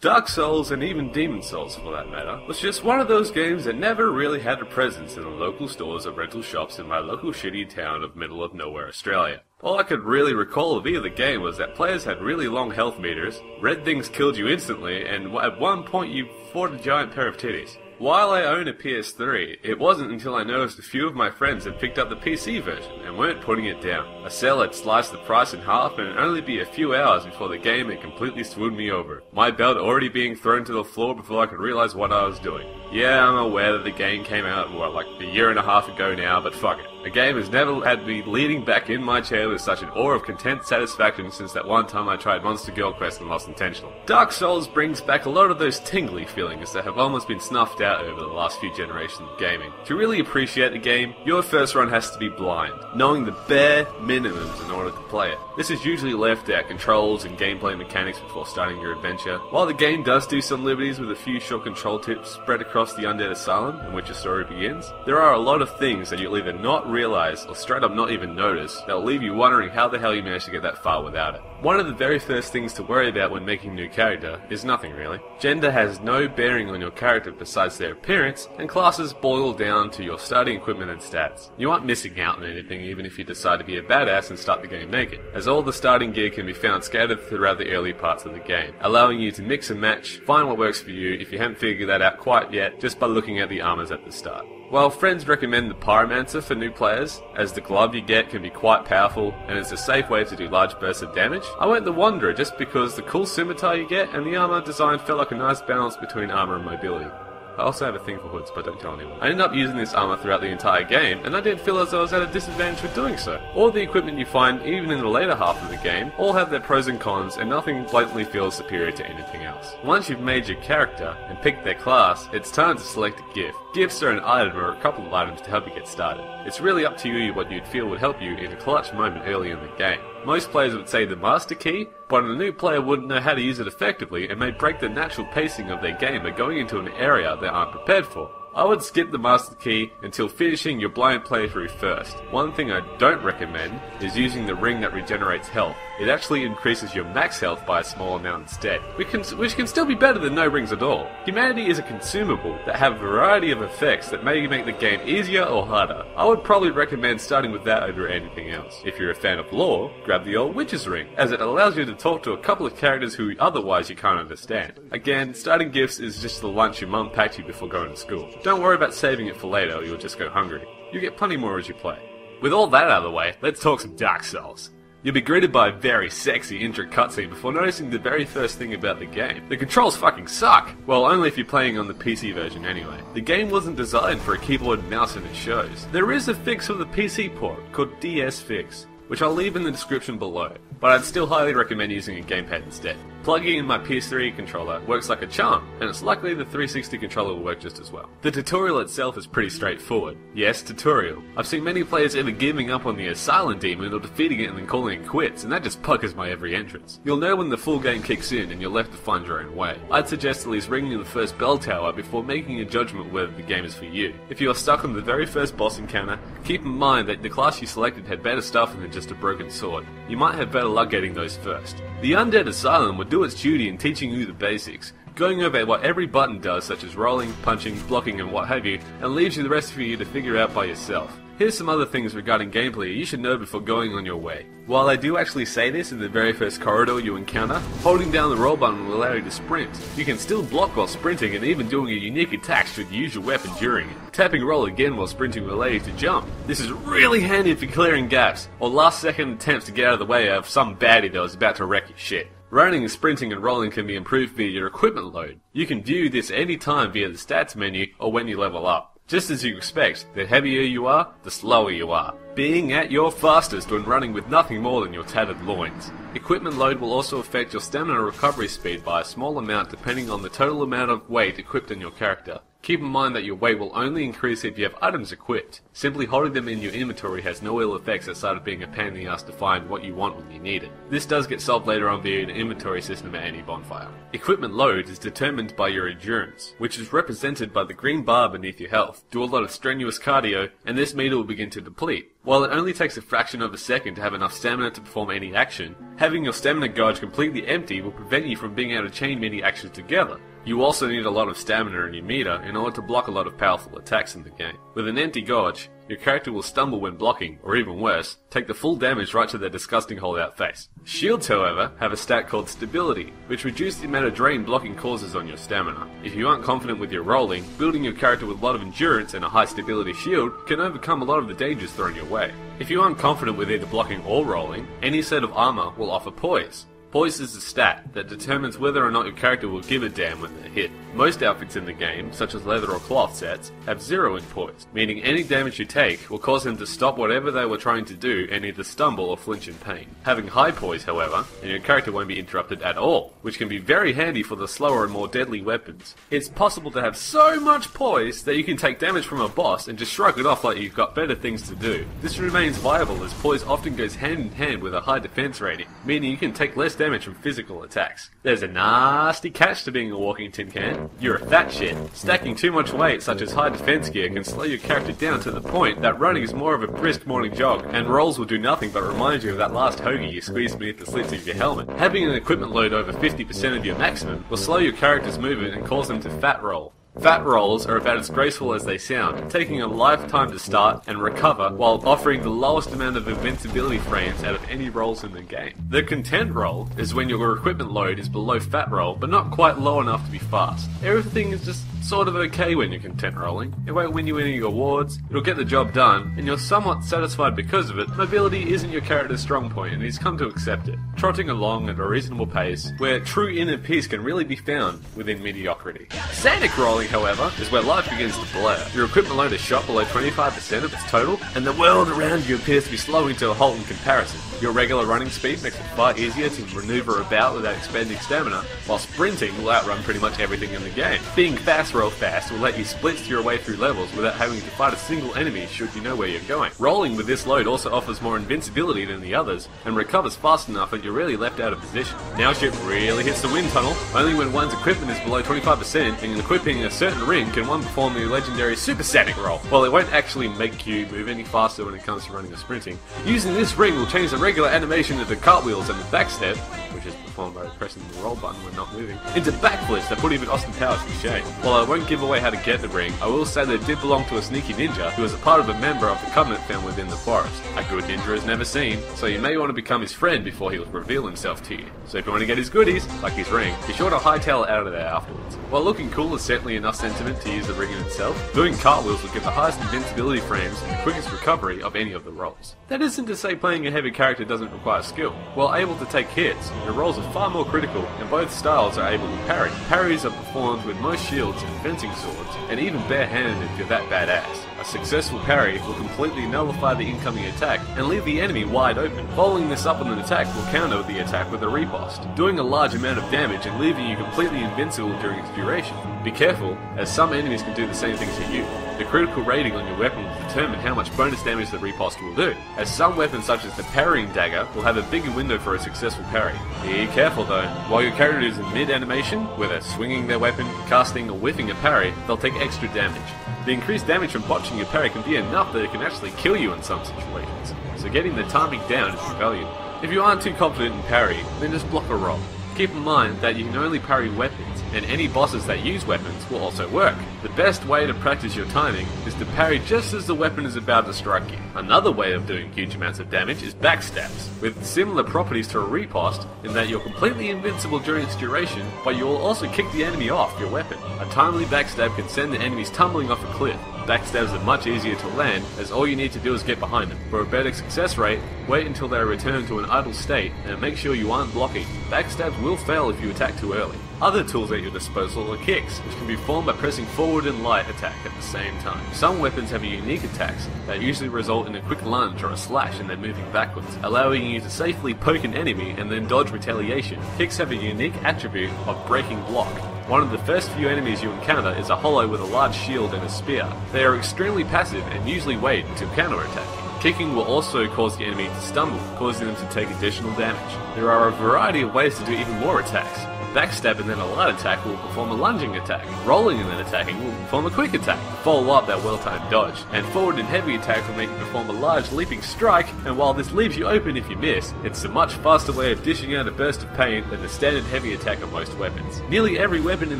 Dark Souls, and even Demon Souls for that matter, was just one of those games that never really had a presence in the local stores or rental shops in my local shitty town of middle of nowhere Australia. All I could really recall of either game was that players had really long health meters, red things killed you instantly, and at one point you fought a giant pair of titties. While I own a PS3, it wasn't until I noticed a few of my friends had picked up the PC version and weren't putting it down. A sale had sliced the price in half, and it'd only be a few hours before the game had completely swooned me over. My belt already being thrown to the floor before I could realize what I was doing. Yeah, I'm aware that the game came out, like a year and a half ago now, but fuck it. A game has never had me leaning back in my chair with such an awe of content satisfaction since that one time I tried Monster Girl Quest and lost intentional. Dark Souls brings back a lot of those tingly feelings that have almost been snuffed out over the last few generations of gaming. To really appreciate the game, your first run has to be blind, knowing the bare minimums in order to play it. This is usually left out controls and gameplay mechanics before starting your adventure. While the game does do some liberties with a few short control tips spread across the undead asylum in which your story begins, there are a lot of things that you'll either not realize or straight up not even notice that will leave you wondering how the hell you managed to get that far without it. One of the very first things to worry about when making a new character is nothing really. Gender has no bearing on your character besides their appearance, and classes boil down to your starting equipment and stats. You aren't missing out on anything even if you decide to be a badass and start the game naked, as all the starting gear can be found scattered throughout the early parts of the game, allowing you to mix and match, find what works for you if you haven't figured that out quite yet just by looking at the armors at the start. While friends recommend the Pyromancer for new players, as the glove you get can be quite powerful and it's a safe way to do large bursts of damage, I went the Wanderer just because the cool scimitar you get and the armor design felt like a nice balance between armor and mobility. I also have a thing for hoods, but don't tell anyone. I ended up using this armor throughout the entire game, and I didn't feel as though I was at a disadvantage for doing so. All the equipment you find, even in the later half of the game, all have their pros and cons, and nothing blatantly feels superior to anything else. Once you've made your character and picked their class, it's time to select a gift. Gifts are an item or a couple of items to help you get started. It's really up to you what you'd feel would help you in a clutch moment early in the game. Most players would say the Master Key, but a new player wouldn't know how to use it effectively and may break the natural pacing of their game by going into an area they aren't prepared for. I would skip the Master Key until finishing your blind playthrough first. One thing I don't recommend is using the ring that regenerates health. It actually increases your max health by a small amount instead, which can still be better than no rings at all. Humanity is a consumable that have a variety of effects that may make the game easier or harder. I would probably recommend starting with that over anything else. If you're a fan of lore, grab the old Witch's Ring, as it allows you to talk to a couple of characters who otherwise you can't understand. Again, starting gifts is just the lunch your mum packed you before going to school. Don't worry about saving it for later or you'll just go hungry. You'll get plenty more as you play. With all that out of the way, let's talk some Dark Souls. You'll be greeted by a very sexy intro cutscene before noticing the very first thing about the game. The controls fucking suck! Well, only if you're playing on the PC version anyway. The game wasn't designed for a keyboard and mouse and it shows. There is a fix for the PC port called DS Fix, which I'll leave in the description below, but I'd still highly recommend using a gamepad instead. Plugging in my PS3 controller works like a charm, and it's likely the 360 controller will work just as well. The tutorial itself is pretty straightforward. Yes, tutorial. I've seen many players either giving up on the Asylum Demon or defeating it and then calling it quits, and that just puckers my every entrance. You'll know when the full game kicks in and you're left to find your own way. I'd suggest at least ringing the first bell tower before making a judgment whether the game is for you. If you are stuck on the very first boss encounter, keep in mind that the class you selected had better stuff than just a broken sword. You might have better luck getting those first. The Undead Asylum would do its duty in teaching you the basics, going over what every button does such as rolling, punching, blocking and what have you, and leaves you the rest for you to figure out by yourself. Here's some other things regarding gameplay you should know before going on your way. While I do actually say this in the very first corridor you encounter, holding down the roll button will allow you to sprint. You can still block while sprinting and even doing a unique attack should you use your weapon during it. Tapping roll again while sprinting will allow you to jump. This is really handy for clearing gaps, or last second attempts to get out of the way of some baddie that was about to wreck your shit. Running, sprinting and rolling can be improved via your equipment load. You can view this anytime via the stats menu or when you level up. Just as you expect, the heavier you are, the slower you are, being at your fastest when running with nothing more than your tattered loins. Equipment load will also affect your stamina recovery speed by a small amount depending on the total amount of weight equipped in your character. Keep in mind that your weight will only increase if you have items equipped. Simply holding them in your inventory has no ill effects outside of being a pain in the ass to find what you want when you need it. This does get solved later on via an inventory system at any bonfire. Equipment load is determined by your endurance, which is represented by the green bar beneath your health. Do a lot of strenuous cardio, and this meter will begin to deplete. While it only takes a fraction of a second to have enough stamina to perform any action, having your stamina gauge completely empty will prevent you from being able to chain many actions together. You also need a lot of stamina in your meter in order to block a lot of powerful attacks in the game. With an empty gauge, your character will stumble when blocking, or even worse, take the full damage right to their disgusting holdout face. Shields, however, have a stat called Stability, which reduces the amount of drain blocking causes on your stamina. If you aren't confident with your rolling, building your character with a lot of endurance and a high stability shield can overcome a lot of the dangers thrown your way. If you aren't confident with either blocking or rolling, any set of armor will offer Poise. Poise is a stat that determines whether or not your character will give a damn when they're hit. Most outfits in the game, such as leather or cloth sets, have 0 in Poise, meaning any damage you take will cause them to stop whatever they were trying to do and either stumble or flinch in pain. Having high Poise, however, and your character won't be interrupted at all, which can be very handy for the slower and more deadly weapons. It's possible to have so much Poise that you can take damage from a boss and just shrug it off like you've got better things to do. This remains viable as Poise often goes hand in hand with a high defense rating, meaning you can take less damage from physical attacks. There's a nasty catch to being a walking tin can. You're a fat shit. Stacking too much weight, such as high defense gear, can slow your character down to the point that running is more of a brisk morning jog, and rolls will do nothing but remind you of that last hoagie you squeezed beneath the slits of your helmet. Having an equipment load over 50% of your maximum will slow your character's movement and cause them to fat roll. Fat rolls are about as graceful as they sound, taking a lifetime to start and recover while offering the lowest amount of invincibility frames out of any rolls in the game. The content roll is when your equipment load is below fat roll, but not quite low enough to be fast. Everything is just sort of okay when you're content rolling. It won't win you any awards, it'll get the job done, and you're somewhat satisfied because of it. Mobility isn't your character's strong point, and he's come to accept it, trotting along at a reasonable pace, where true inner peace can really be found within mediocrity. Sanic rolling, however, is where life begins to blur. Your equipment load is shot below 25% of its total, and the world around you appears to be slowing to a halt in comparison. Your regular running speed makes it far easier to maneuver about without expending stamina, while sprinting will outrun pretty much everything in the game. Being fast roll fast will let you split your way through levels without having to fight a single enemy should you know where you're going. Rolling with this load also offers more invincibility than the others, and recovers fast enough that you're really left out of position. Now shit really hits the wind tunnel. Only when one's equipment is below 25% and equipping a certain ring can one perform the legendary Super Sanic roll. While it won't actually make you move any faster when it comes to running or sprinting, using this ring will change the regular animation of the cartwheels and the backstep, which is performed by pressing the roll button when not moving, into backflips that put even Austin Powers to shame. While I won't give away how to get the ring, I will say that it did belong to a sneaky ninja who was a part of a member of the Covenant found within the forest. A good ninja is never seen, so you may want to become his friend before he will reveal himself to you. So if you want to get his goodies, like his ring, be sure to hightail it out of there afterwards. While looking cool is certainly enough sentiment to use the ring in itself, doing cartwheels will give the highest invincibility frames and the quickest recovery of any of the rolls. That isn't to say playing a heavy character doesn't require skill. While able to take hits, your rolls are far more critical, and both styles are able to parry. Parries are performed with most shields and fencing swords, and even barehanded if you're that badass. A successful parry will completely nullify the incoming attack and leave the enemy wide open. Following this up with an attack will counter the attack with a riposte, doing a large amount of damage and leaving you completely invincible during its duration. Be careful, as some enemies can do the same thing to you. The critical rating on your weapon will determine how much bonus damage the riposte will do, as some weapons such as the parrying dagger will have a bigger window for a successful parry. Be careful though, while your character is in mid-animation, whether swinging their weapon, casting or whiffing a parry, they'll take extra damage. The increased damage from botching your parry can be enough that it can actually kill you in some situations, so getting the timing down is invaluable. If you aren't too confident in parry, then just block a roll. Keep in mind that you can only parry weapons, and any bosses that use weapons will also work. The best way to practice your timing is to parry just as the weapon is about to strike you. Another way of doing huge amounts of damage is backstabs, with similar properties to a riposte in that you're completely invincible during its duration, but you will also kick the enemy off your weapon. A timely backstab can send the enemies tumbling off a cliff. Backstabs are much easier to land, as all you need to do is get behind them. For a better success rate, wait until they return to an idle state and make sure you aren't blocking. Backstabs will fail if you attack too early. Other tools at your disposal are kicks, which can be formed by pressing forward and light attack at the same time. Some weapons have unique attacks that usually result in a quick lunge or a slash and then moving backwards, allowing you to safely poke an enemy and then dodge retaliation. Kicks have a unique attribute of breaking block. One of the first few enemies you encounter is a hollow with a large shield and a spear. They are extremely passive and usually wait until counterattacking. Kicking will also cause the enemy to stumble, causing them to take additional damage. There are a variety of ways to do even more attacks. Backstab and then a light attack will perform a lunging attack. Rolling and then attacking will perform a quick attack. Follow up that well-timed dodge. And forward and heavy attack will make you perform a large leaping strike, and while this leaves you open if you miss, it's a much faster way of dishing out a burst of pain than the standard heavy attack on most weapons. Nearly every weapon in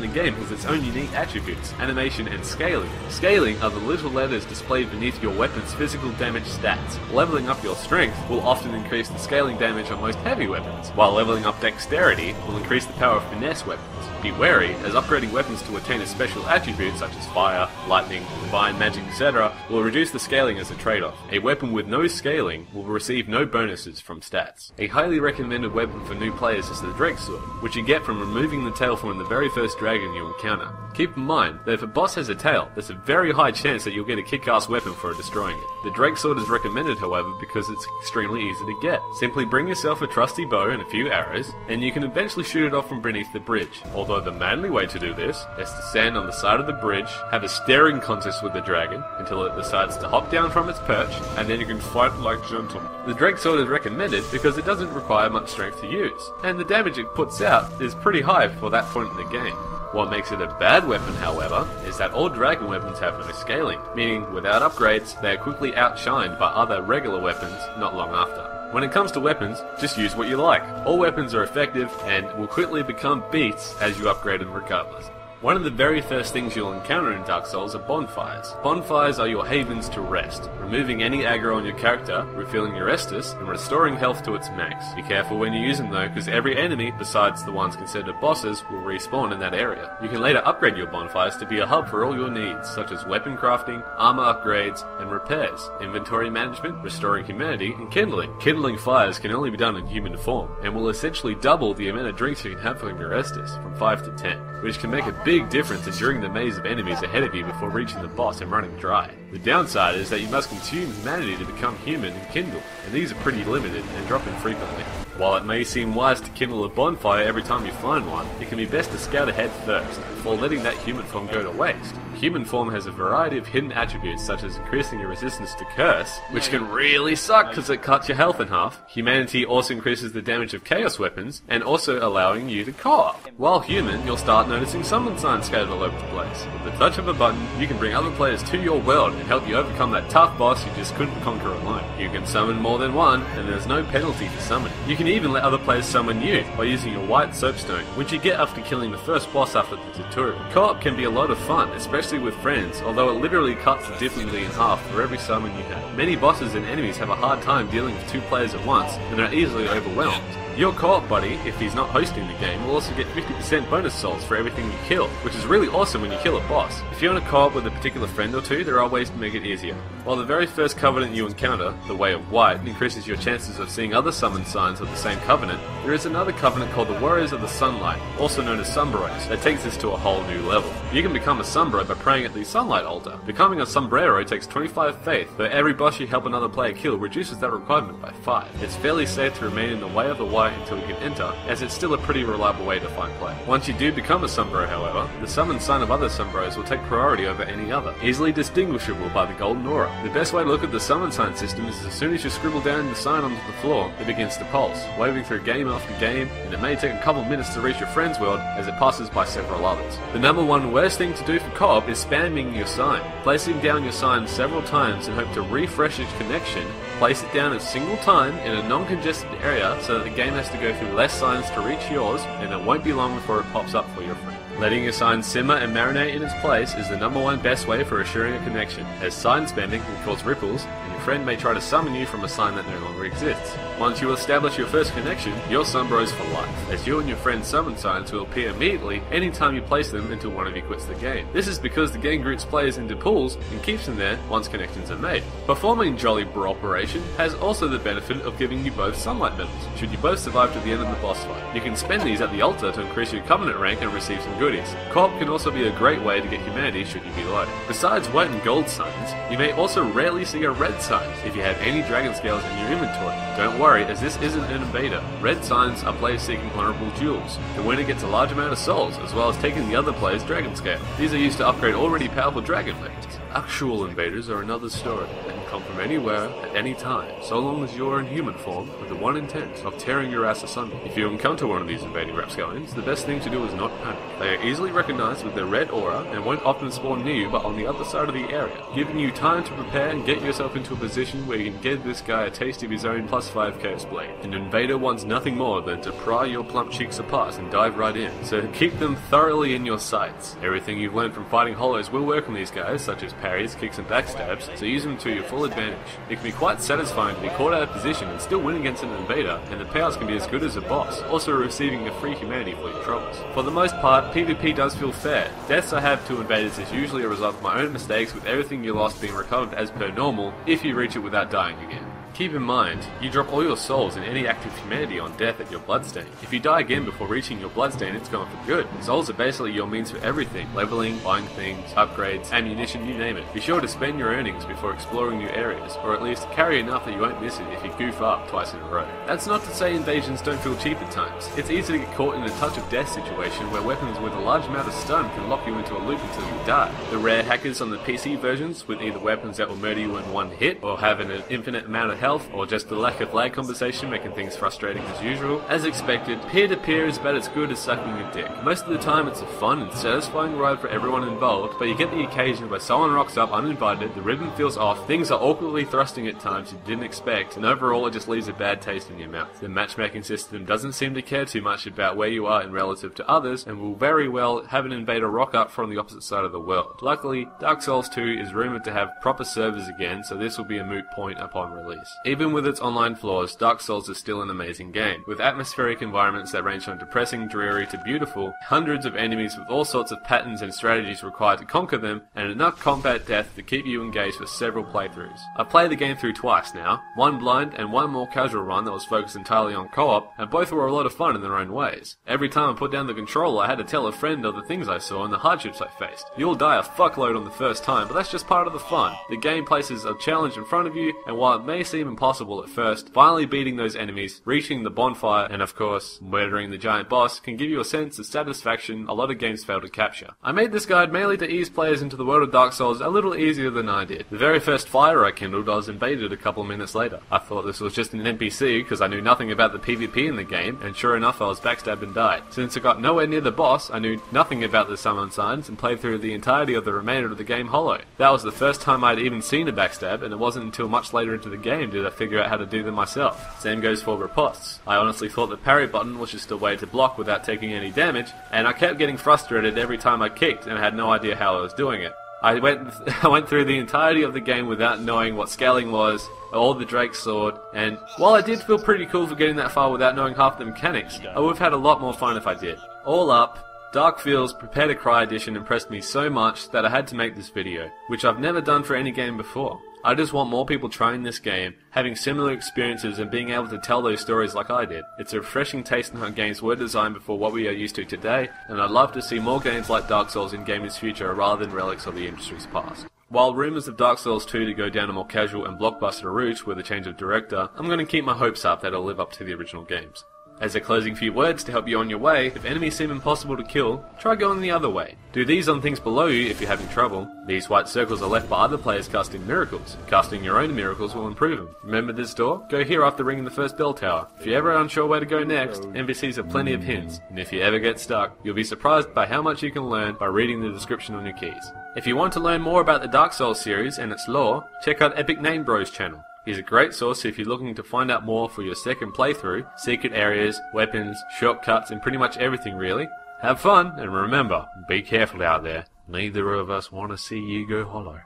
the game has its own unique attributes, animation and scaling. Scaling are the little letters displayed beneath your weapon's physical damage stats. Leveling up your strength will often increase the scaling damage on most heavy weapons, while leveling up dexterity will increase the power of finesse weapons. Be wary, as upgrading weapons to attain a special attribute such as fire, lightning, divine magic, etc. will reduce the scaling as a trade-off. A weapon with no scaling will receive no bonuses from stats. A highly recommended weapon for new players is the Drake Sword, which you get from removing the tail from the very first dragon you encounter. Keep in mind that if a boss has a tail, there's a very high chance that you'll get a kick-ass weapon for destroying it. The Drake Sword is recommended, however, because it's extremely easy to get. Simply bring yourself a trusty bow and a few arrows, and you can eventually shoot it off from beneath the bridge. Although the manly way to do this is to stand on the side of the bridge, have a staring contest with the dragon until it decides to hop down from its perch, and then you can fight like gentlemen. The Drake Sword is recommended because it doesn't require much strength to use, and the damage it puts out is pretty high for that point in the game. What makes it a bad weapon, however, is that all dragon weapons have no scaling, meaning without upgrades, they are quickly outshined by other regular weapons not long after. When it comes to weapons, just use what you like. All weapons are effective and will quickly become beats as you upgrade them regardless. One of the very first things you'll encounter in Dark Souls are bonfires. Bonfires are your havens to rest, removing any aggro on your character, refilling your Estus, and restoring health to its max. Be careful when you use them though, because every enemy, besides the ones considered bosses, will respawn in that area. You can later upgrade your bonfires to be a hub for all your needs, such as weapon crafting, armor upgrades, and repairs, inventory management, restoring humanity, and kindling. Kindling fires can only be done in human form, and will essentially double the amount of drinks you can have from your Estus, from 5 to 10, which can make a big difference enduring the maze of enemies ahead of you before reaching the boss and running dry. The downside is that you must consume humanity to become human and kindle, and these are pretty limited and drop infrequently. While it may seem wise to kindle a bonfire every time you find one, it can be best to scout ahead first, before letting that human form go to waste. Human form has a variety of hidden attributes such as increasing your resistance to curse, which can really suck because it cuts your health in half. Humanity also increases the damage of chaos weapons, and also allowing you to co-op. While human, you'll start noticing summon signs scattered all over the place. With the touch of a button, you can bring other players to your world and help you overcome that tough boss you just couldn't conquer alone. You can summon more than one, and there's no penalty for summoning. You can even let other players summon you by using your white soapstone, which you get after killing the first boss after the tutorial. Co-op can be a lot of fun, especially with friends, although it literally cuts the difficulty in half for every summon you have. Many bosses and enemies have a hard time dealing with 2 players at once, and are easily overwhelmed. Your co-op buddy, if he's not hosting the game, will also get 50% bonus souls for everything you kill, which is really awesome when you kill a boss. If you want to co-op with a particular friend or two, there are ways to make it easier. While the very first covenant you encounter, the Way of White, increases your chances of seeing other summon signs of the same covenant, there is another covenant called the Warriors of the Sunlight, also known as Sombreros, that takes this to a whole new level. You can become a Sombrero by praying at the Sunlight Altar. Becoming a Sombrero takes 25 faith, though every boss you help another player kill reduces that requirement by 5. It's fairly safe to remain in the Way of the White until you can enter, as it's still a pretty reliable way to find play. Once you do become a Sombrero, however, the summon sign of other Sombreros will take priority over any other, easily distinguishable by the golden aura. The best way to look at the summon sign system is as soon as you scribble down the sign onto the floor, it begins to pulse, waving through game after game, and it may take a couple minutes to reach your friend's world as it passes by several others. The number one worst thing to do for co-op is spamming your sign. Placing down your sign several times and hope to refresh its connection. Place it down a single time in a non-congested area so that the game has to go through less signs to reach yours, and it won't be long before it pops up for your friend. Letting your sign simmer and marinate in its place is the number one best way for assuring a connection, as sign spamming can cause ripples, and your friend may try to summon you from a sign that no longer exists. Once you establish your first connection, you're Sombros for life, as you and your friend's summon signs will appear immediately anytime you place them until one of you quits the game. This is because the game groups players into pools and keeps them there once connections are made. Performing Jolly Bro Operation has also the benefit of giving you both Sunlight Medals, should you both survive to the end of the boss fight. You can spend these at the altar to increase your Covenant rank and receive some goodies. Co-op can also be a great way to get humanity should you be low. Besides white and gold signs, you may also rarely see a red sign if you have any dragon scales in your inventory. Don't worry, as this isn't an invader. Red signs are players seeking honorable jewels. The winner gets a large amount of souls, as well as taking the other player's dragon scale. These are used to upgrade already powerful dragon weapons. Actual invaders are another story, and come from anywhere at any time, so long as you're in human form with the one intent of tearing your ass asunder. If you encounter one of these invading rapscallions, the best thing to do is not panic. They are easily recognized with their red aura and won't often spawn near you but on the other side of the area, giving you time to prepare and get yourself into a position where you can give this guy a taste of his own plus 5 chaos blade. An invader wants nothing more than to pry your plump cheeks apart and dive right in, so keep them thoroughly in your sights. Everything you've learned from fighting hollows will work on these guys, such as parries, kicks and backstabs, so use them to your full advantage. It can be quite satisfying to be caught out of position and still win against an invader, and the payouts can be as good as a boss, also receiving a free humanity for your troubles. For the most part, PvP does feel fair. Deaths I have to invaders is usually a result of my own mistakes, with everything you lost being recovered as per normal if you reach it without dying again. Keep in mind, you drop all your souls in any active humanity on death at your bloodstain. If you die again before reaching your bloodstain, it's gone for good. Souls are basically your means for everything: leveling, buying things, upgrades, ammunition, you name it. Be sure to spend your earnings before exploring new areas, or at least carry enough that you won't miss it if you goof up twice in a row. That's not to say invasions don't feel cheap at times. It's easy to get caught in a touch of death situation where weapons with a large amount of stun can lock you into a loop until you die. The rare hackers on the PC versions with either weapons that will murder you in one hit, or have an infinite amount of health, or just the lack of lag compensation making things frustrating as usual. As expected, peer-to-peer is about as good as sucking a dick. Most of the time it's a fun and satisfying ride for everyone involved, but you get the occasion where someone rocks up uninvited, the ribbon feels off, things are awkwardly thrusting at times you didn't expect, and overall it just leaves a bad taste in your mouth. The matchmaking system doesn't seem to care too much about where you are in relative to others, and will very well have an invader rock up from the opposite side of the world. Luckily, Dark Souls 2 is rumoured to have proper servers again, so this will be a moot point upon release. Even with its online flaws, Dark Souls is still an amazing game, with atmospheric environments that range from depressing, dreary to beautiful, hundreds of enemies with all sorts of patterns and strategies required to conquer them, and enough combat depth to keep you engaged for several playthroughs. I've played the game through twice now, one blind and one more casual run that was focused entirely on co-op, and both were a lot of fun in their own ways. Every time I put down the controller I had to tell a friend of the things I saw and the hardships I faced. You'll die a fuckload on the first time, but that's just part of the fun. The game places a challenge in front of you, and while it may seem impossible at first, finally beating those enemies, reaching the bonfire, and of course, murdering the giant boss can give you a sense of satisfaction a lot of games fail to capture. I made this guide mainly to ease players into the world of Dark Souls a little easier than I did. The very first fire I kindled, I was invaded a couple of minutes later. I thought this was just an NPC because I knew nothing about the PvP in the game, and sure enough I was backstabbed and died. Since I got nowhere near the boss, I knew nothing about the summon signs and played through the entirety of the remainder of the game hollow. That was the first time I'd even seen a backstab, and it wasn't until much later into the game did I figure out how to do them myself. Same goes for riposts. I honestly thought the parry button was just a way to block without taking any damage, and I kept getting frustrated every time I kicked and I had no idea how I was doing it. I went through the entirety of the game without knowing what scaling was, or the Drake's sword, and while I did feel pretty cool for getting that far without knowing half the mechanics, I would have had a lot more fun if I did. All up, Dark Feels Prepare to Cry edition impressed me so much that I had to make this video, which I've never done for any game before. I just want more people trying this game, having similar experiences and being able to tell those stories like I did. It's a refreshing taste in how games were designed before what we are used to today, and I'd love to see more games like Dark Souls in gaming's future rather than relics of the industry's past. While rumours of Dark Souls 2 to go down a more casual and blockbuster route with a change of director, I'm going to keep my hopes up that it'll live up to the original games. As a closing few words to help you on your way, if enemies seem impossible to kill, try going the other way. Do these on things below you if you're having trouble. These white circles are left by other players casting miracles. Casting your own miracles will improve them. Remember this door? Go here after ringing the first bell tower. If you're ever unsure where to go next, NPCs have plenty of hints, and if you ever get stuck, you'll be surprised by how much you can learn by reading the description on your keys. If you want to learn more about the Dark Souls series and its lore, check out Epicnamebros' channel. He's a great source if you're looking to find out more for your second playthrough, secret areas, weapons, shortcuts, and pretty much everything really. Have fun, and remember, be careful out there. Neither of us want to see you go hollow.